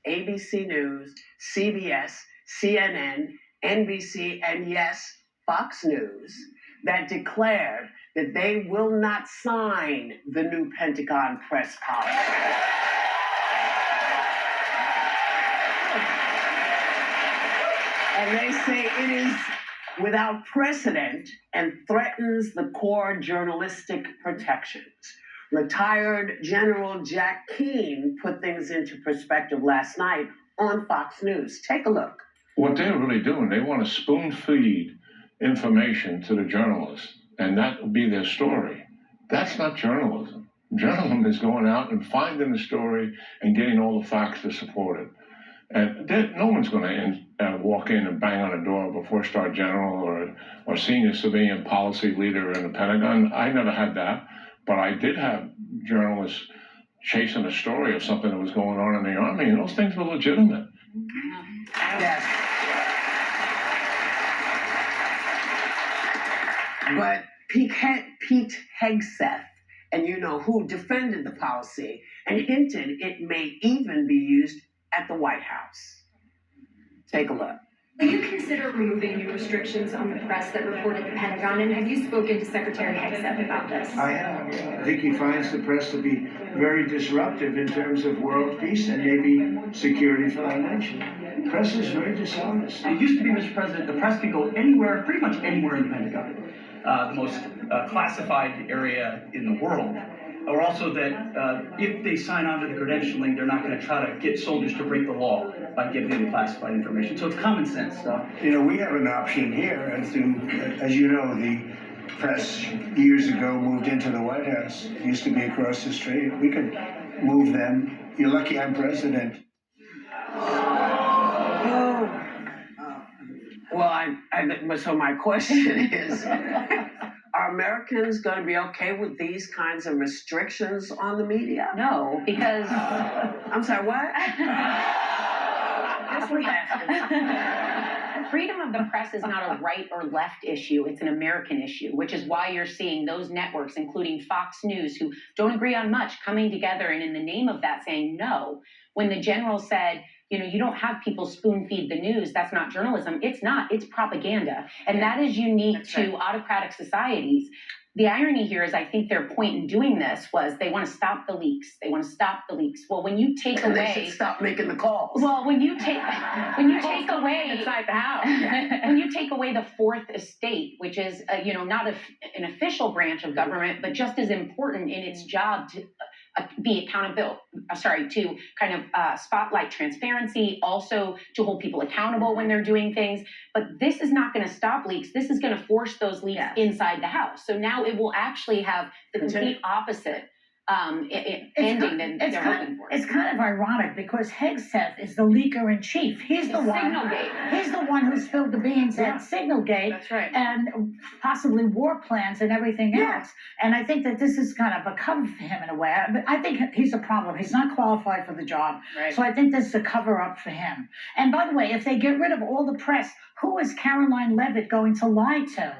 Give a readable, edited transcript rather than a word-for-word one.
ABC News, CBS, CNN, NBC, and yes, Fox News, that declared that they will not sign the new Pentagon press policy. And they say it is without precedent and threatens the core journalistic protections. Retired General Jack Keane put things into perspective last night on Fox News. Take a look. What they're really doing, they want to spoon feed information to the journalists, and that will be their story. That's not journalism. Journalism is going out and finding the story and getting all the facts to support it. And no one's going to walk in and bang on a door of a four-star general or senior civilian policy leader in the Pentagon. I never had that, but I did have journalists chasing a story of something that was going on in the Army, and those things were legitimate. Yes. But Pete Hegseth, and you know who, defended the policy and hinted it may even be used at the White House. Take a look. Will you consider removing new restrictions on the press that reported the Pentagon? And have you spoken to Secretary Hegseth about this? I have. I think he finds the press to be very disruptive in terms of world peace and maybe security for our nation. The press is very dishonest. It used to be, Mr. President, the press could go anywhere, pretty much anywhere in the Pentagon, the most classified area in the world. Or also that if they sign on to the credentialing, they're not going to try to get soldiers to break the law by giving them classified information. So it's common sense stuff. You know, we have an option here, and as you know, the press years ago moved into the White House. It used to be across the street. We could move them. You're lucky I'm president. Well, so my question is, are Americans going to be okay with these kinds of restrictions on the media? No, because... I'm sorry, what? Freedom of the press is not a right or left issue. It's an American issue, which is why you're seeing those networks, including Fox News, who don't agree on much, coming together and in the name of that saying no. When the general said, you know, you don't have people spoon feed the news. That's not journalism. It's not. It's propaganda. And that is unique to autocratic societies. The irony here is I think their point in doing this was they want to stop the leaks. They want to stop the leaks. Well, when you take and away... they should stop making the calls. Well, when you take away... inside the house. When you take away the fourth estate, which is, not an official branch of government, but just as important in its job to... be accountable, to kind of spotlight transparency, also to hold people accountable when they're doing things. But this is not going to stop leaks. This is going to force those leaks inside the House. So now it will actually have the complete opposite ending than they're hoping for. It's kind of ironic because Hegseth is the leaker in chief. He's the one. Signalgate. He's the one who spilled the beans at Signalgate. That's right. And possibly war plans and everything else. And I think that this is kind of a cover for him in a way. I think he's a problem. He's not qualified for the job. Right. So I think this is a cover up for him. And by the way, if they get rid of all the press, who is Caroline Leavitt going to lie to?